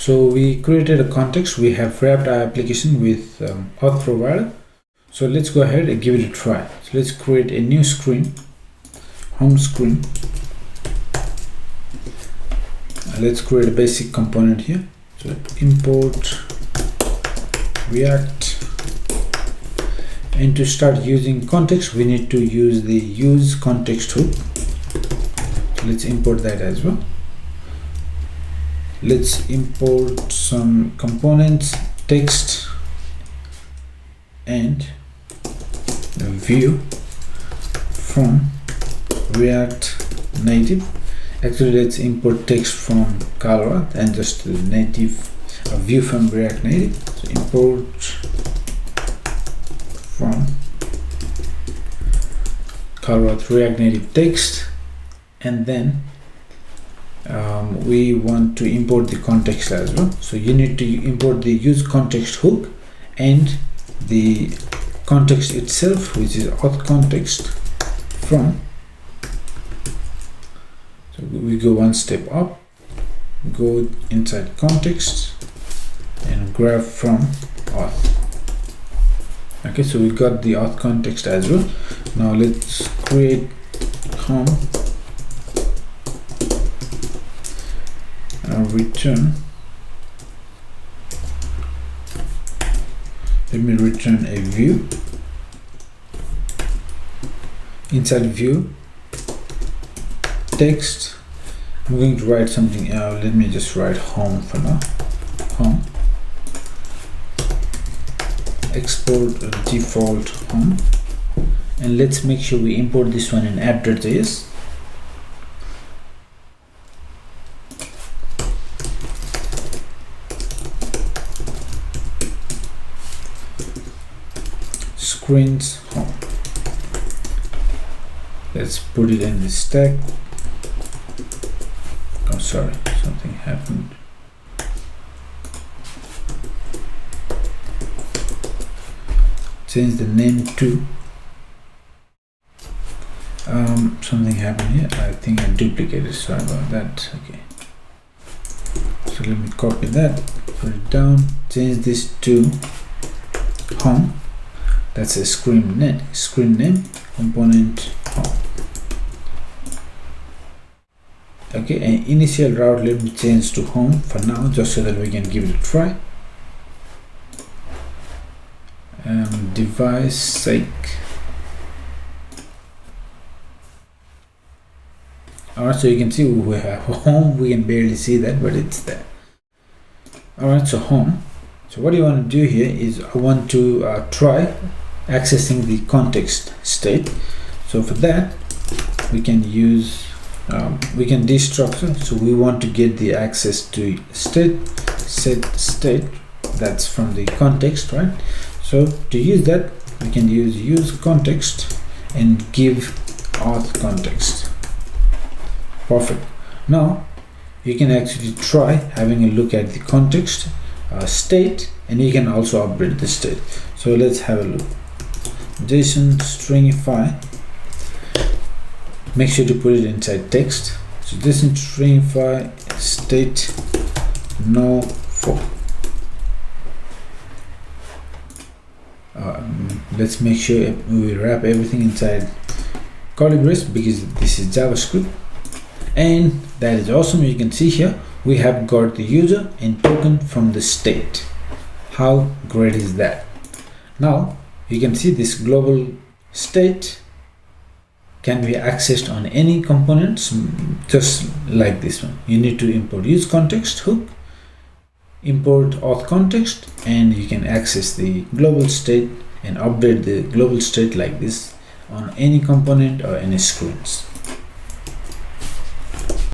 So we created a context. We have wrapped our application with auth provider. So let's go ahead and give it a try. So let's create a new screen, home screen. Let's create a basic component here. So import React, and to start using context we need to use the use context hook. So let's import that as well. Let's import some components, text and view from React Native. Actually, let's import text from ColorAuth and just the native view from React Native. So import from ColorAuth React Native text, and then we want to import the context as well. So you need to import the use context hook and the context itself, which is auth context from. So we go one step up, go inside context and grab from auth. Okay, so we got the auth context as well. Now let's create home and return. Let me return a view. Inside view text, I'm going to write something else. Let me just write home for now. Home. Export default home, and let's make sure we import this one in app.js. Screens home. Let's put it in the stack. Oh, sorry, something happened. Change the name to something happened here. I think I duplicated, sorry about that. Okay, so let me copy that, put it down, change this to home. That's a screen name component home. Okay, and initial route, let me change to home for now, just so that we can give it a try. Device sake. Alright, so you can see we have home. We can barely see that, but it's there. Alright, so home. So what you want to do here is I want to try accessing the context state. So for that we can use we can destructure. So we want to get the access to state, set state, that's from the context, right? So to use that we can use context and give auth context. Perfect. Now you can actually try having a look at the context state, and you can also upgrade the state. So let's have a look. JSON stringify, make sure to put it inside text. So JSON stringify state no for. Let's make sure we wrap everything inside curly brace because this is JavaScript, and that is awesome. You can see here we have got the user and token from the state. How great is that? Now you can see this global state can be accessed on any components, just like this one. You need to import use context hook, import auth context, and you can access the global state and update the global state like this on any component or any screens.